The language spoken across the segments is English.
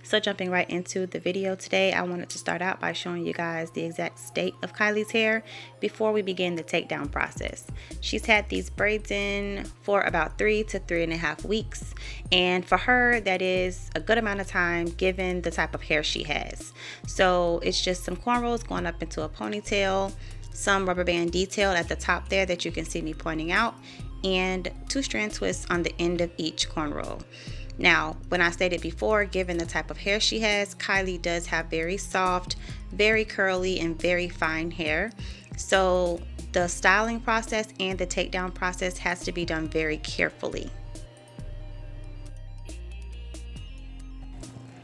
So jumping right into the video today, I wanted to start out by showing you guys the exact state of Kylie's hair before we begin the takedown process. She's had these braids in for about 3 to 3.5 weeks, and for her that is a good amount of time given the type of hair she has. So it's just some cornrows going up into a ponytail, some rubber band detail at the top there that you can see me pointing out, and 2 strand twists on the end of each cornrow. Now, when I stated before, given the type of hair she has, Kylie does have very soft, very curly, and very fine hair. So the styling process and the takedown process has to be done very carefully.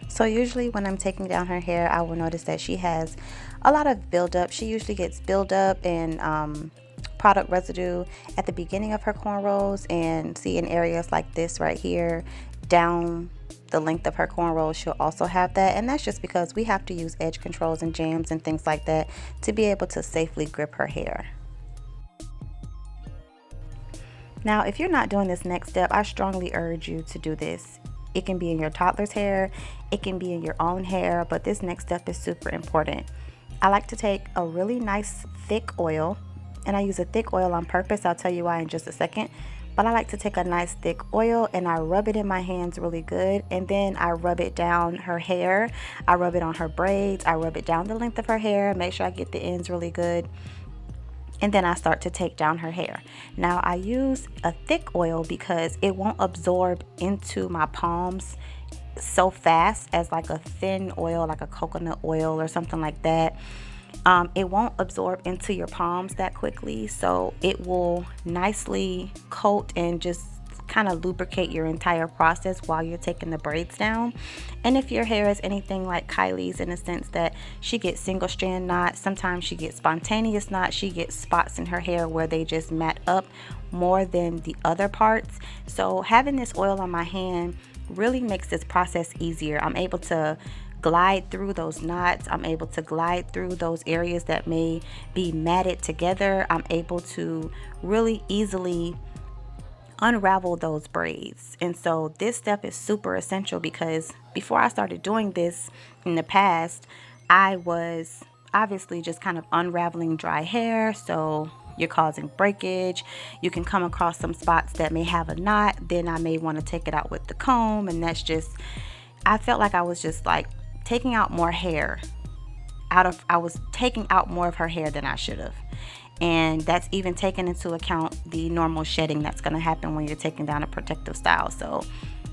So usually when I'm taking down her hair, I will notice that she has a lot of buildup. She usually gets buildup and product residue at the beginning of her cornrows, and see in areas like this right here down the length of her cornrows, she'll also have that. And that's just because we have to use edge controls and jams and things like that to be able to safely grip her hair. Now, if you're not doing this next step, I strongly urge you to do this. It can be in your toddler's hair, it can be in your own hair, but this next step is super important. I like to take a really nice thick oil, and I use a thick oil on purpose. I'll tell you why in just a second. But I like to take a nice thick oil and I rub it in my hands really good, and then I rub it down her hair. I rub it on her braids. I rub it down the length of her hair, make sure I get the ends really good. And then I start to take down her hair. Now I use a thick oil because it won't absorb into my palms so fast as like a thin oil, like a coconut oil or something like that. It won't absorb into your palms that quickly, so it will nicely coat and just kind of lubricate your entire process while you're taking the braids down. And if your hair is anything like Kylie's, in a sense that she gets single strand knots, sometimes she gets spontaneous knots, she gets spots in her hair where they just mat up more than the other parts. So having this oil on my hand really makes this process easier. I'm able to glide through those knots. I'm able to glide through those areas that may be matted together. I'm able to really easily unravel those braids. And so this step is super essential because before I started doing this in the past, I was obviously just kind of unraveling dry hair. So you're causing breakage. You can come across some spots that may have a knot. Then I may want to take it out with the comb, and that's just, I felt like I was just like taking out more hair I was taking out more of her hair than I should have. And that's even taking into account the normal shedding that's going to happen when you're taking down a protective style. So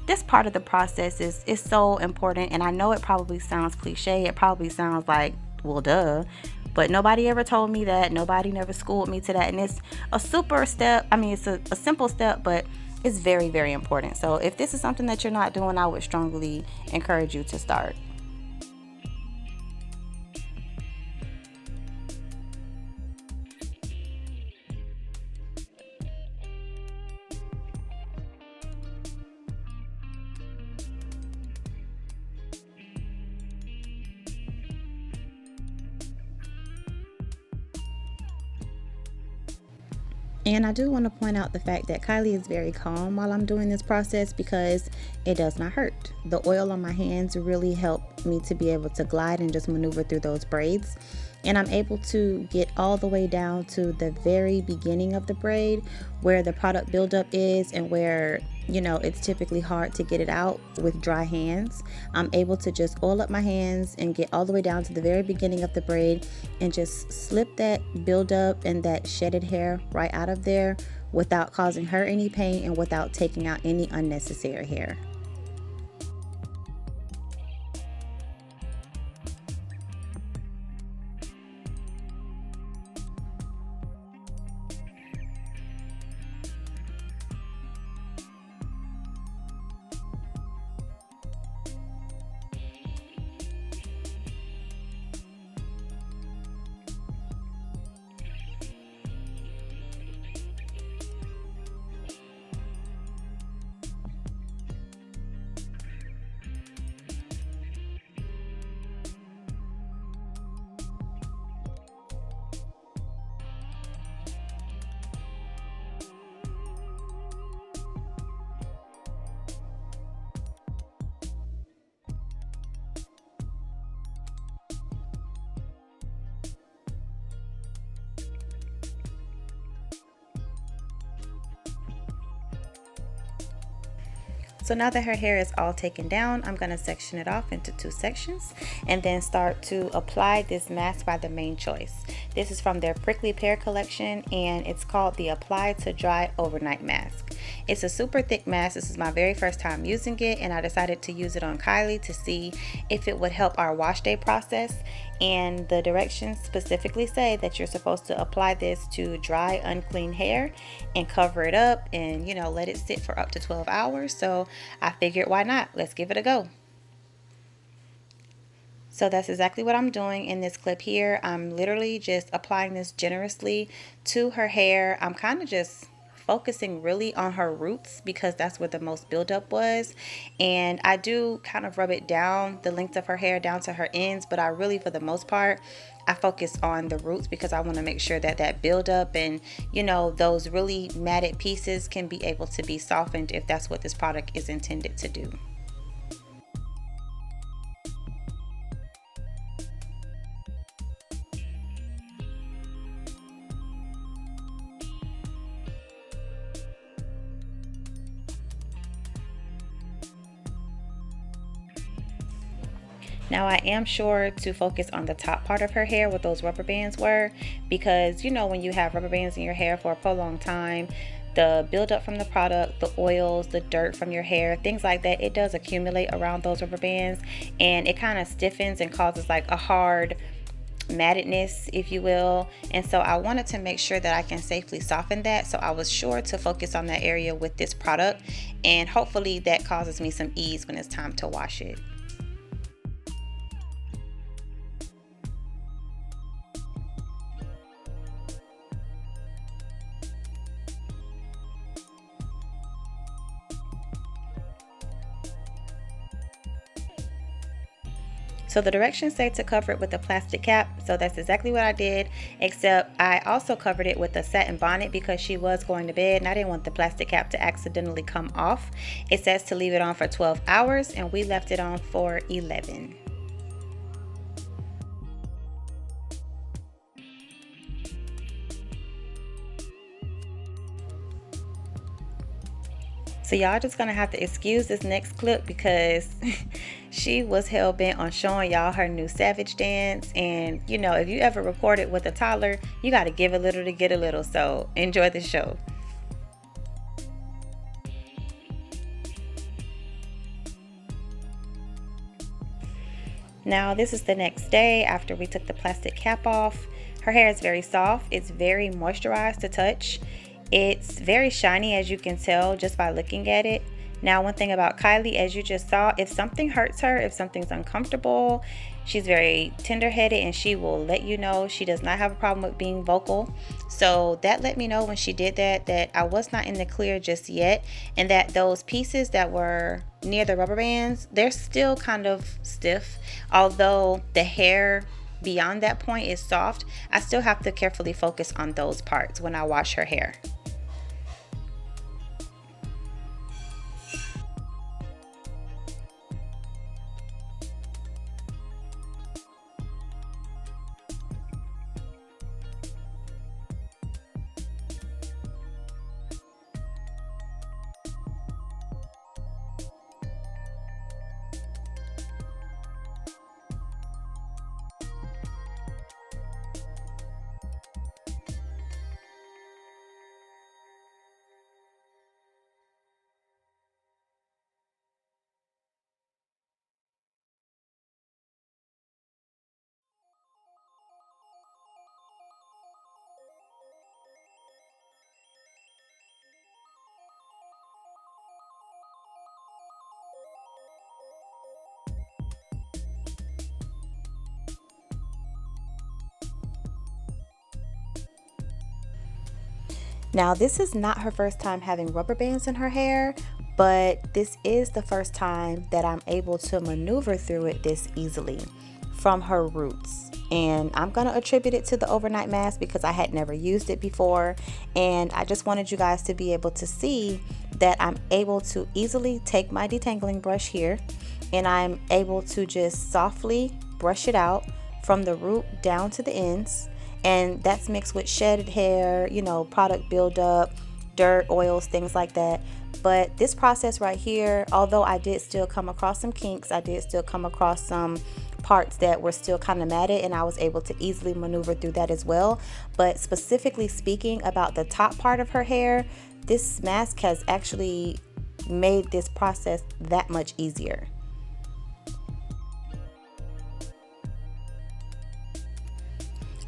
this part of the process is so important. And I know it probably sounds cliche. It probably sounds like, well, duh. But nobody ever told me that. Nobody never schooled me to that. And it's a super step. I mean, it's a simple step, but it's very, very important. So if this is something that you're not doing, I would strongly encourage you to start. And I do want to point out the fact that Kylie is very calm while I'm doing this process because it does not hurt. The oil on my hands really help me to be able to glide and just maneuver through those braids. And I'm able to get all the way down to the very beginning of the braid where the product buildup is and where, you know, it's typically hard to get it out with dry hands. I'm able to just oil up my hands and get all the way down to the very beginning of the braid and just slip that buildup and that shedded hair right out of there without causing her any pain and without taking out any unnecessary hair. So now that her hair is all taken down, I'm going to section it off into 2 sections and then start to apply this mask by the Main Choice. This is from their Prickly Pear collection and it's called the Apply to Dry Overnight Mask. It's a super thick mask. This is my very first time using it and I decided to use it on Kylie to see if it would help our wash day process. And the directions specifically say that you're supposed to apply this to dry, unclean hair and cover it up and, you know, let it sit for up to 12 hours. So I figured, why not? Let's give it a go. So that's exactly what I'm doing in this clip here. I'm literally just applying this generously to her hair. I'm kind of just focusing really on her roots because that's where the most buildup was. And I do kind of rub it down the length of her hair down to her ends, but I really, for the most part, I focus on the roots because I want to make sure that that buildup and, you know, those really matted pieces can be able to be softened if that's what this product is intended to do. Now I am sure to focus on the top part of her hair where those rubber bands were because, you know, when you have rubber bands in your hair for a prolonged time, the buildup from the product, the oils, the dirt from your hair, things like that, it does accumulate around those rubber bands and it kind of stiffens and causes like a hard mattedness, if you will. And so I wanted to make sure that I can safely soften that, so I was sure to focus on that area with this product, and hopefully that causes me some ease when it's time to wash it. So the directions say to cover it with a plastic cap, so that's exactly what I did, except I also covered it with a satin bonnet because she was going to bed and I didn't want the plastic cap to accidentally come off. It says to leave it on for 12 hours and we left it on for 11. So y'all just gonna have to excuse this next clip because she was hell bent on showing y'all her new Savage dance. And you know, if you ever recorded with a toddler, you gotta give a little to get a little. So enjoy the show. Now this is the next day after we took the plastic cap off. Her hair is very soft. It's very moisturized to touch. It's very shiny, as you can tell just by looking at it. Now, one thing about Kylie, as you just saw, if something hurts her, if something's uncomfortable, she's very tender-headed and she will let you know. She does not have a problem with being vocal. So that let me know when she did that I was not in the clear just yet, and that those pieces that were near the rubber bands, they're still kind of stiff. Although the hair beyond that point is soft, I still have to carefully focus on those parts when I wash her hair. Now, this is not her first time having rubber bands in her hair, but this is the first time that I'm able to maneuver through it this easily from her roots. And I'm going to attribute it to the overnight mask because I had never used it before. And I just wanted you guys to be able to see that I'm able to easily take my detangling brush here and I'm able to just softly brush it out from the root down to the ends. And that's mixed with shedded hair, you know, product buildup, dirt, oils, things like that. But this process right here, although I did still come across some kinks, I did still come across some parts that were still kind of matted, and I was able to easily maneuver through that as well. But specifically speaking about the top part of her hair, this mask has actually made this process that much easier.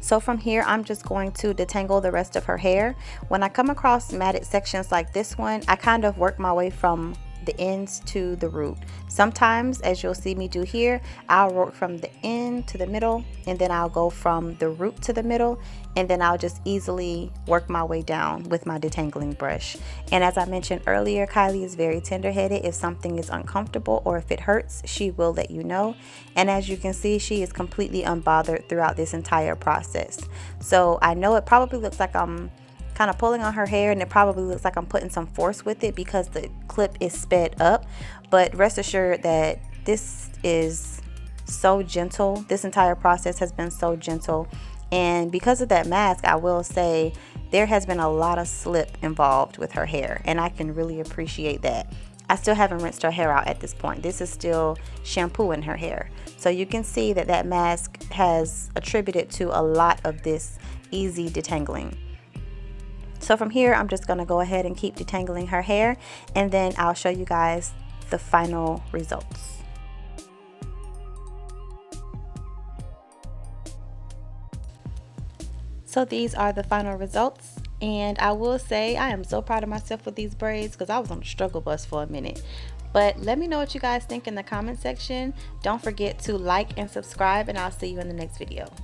So from here, I'm just going to detangle the rest of her hair. When I come across matted sections like this one, I kind of work my way from the ends to the root. Sometimes, as you'll see me do here, I'll work from the end to the middle, and then I'll go from the root to the middle, and then I'll just easily work my way down with my detangling brush. And as I mentioned earlier, Kylie is very tender-headed. If something is uncomfortable or if it hurts, she will let you know. And as you can see, she is completely unbothered throughout this entire process. So I know it probably looks like I'm kind of pulling on her hair, and it probably looks like I'm putting some force with it because the clip is sped up, but rest assured that this is so gentle. This entire process has been so gentle, and because of that mask, I will say there has been a lot of slip involved with her hair, and I can really appreciate that. I still haven't rinsed her hair out at this point. This is still shampoo in her hair, so you can see that that mask has attributed to a lot of this easy detangling. So from here, I'm just going to go ahead and keep detangling her hair, and then I'll show you guys the final results. So these are the final results, and I will say I am so proud of myself with these braids because I was on the struggle bus for a minute. But let me know what you guys think in the comment section. Don't forget to like and subscribe, and I'll see you in the next video.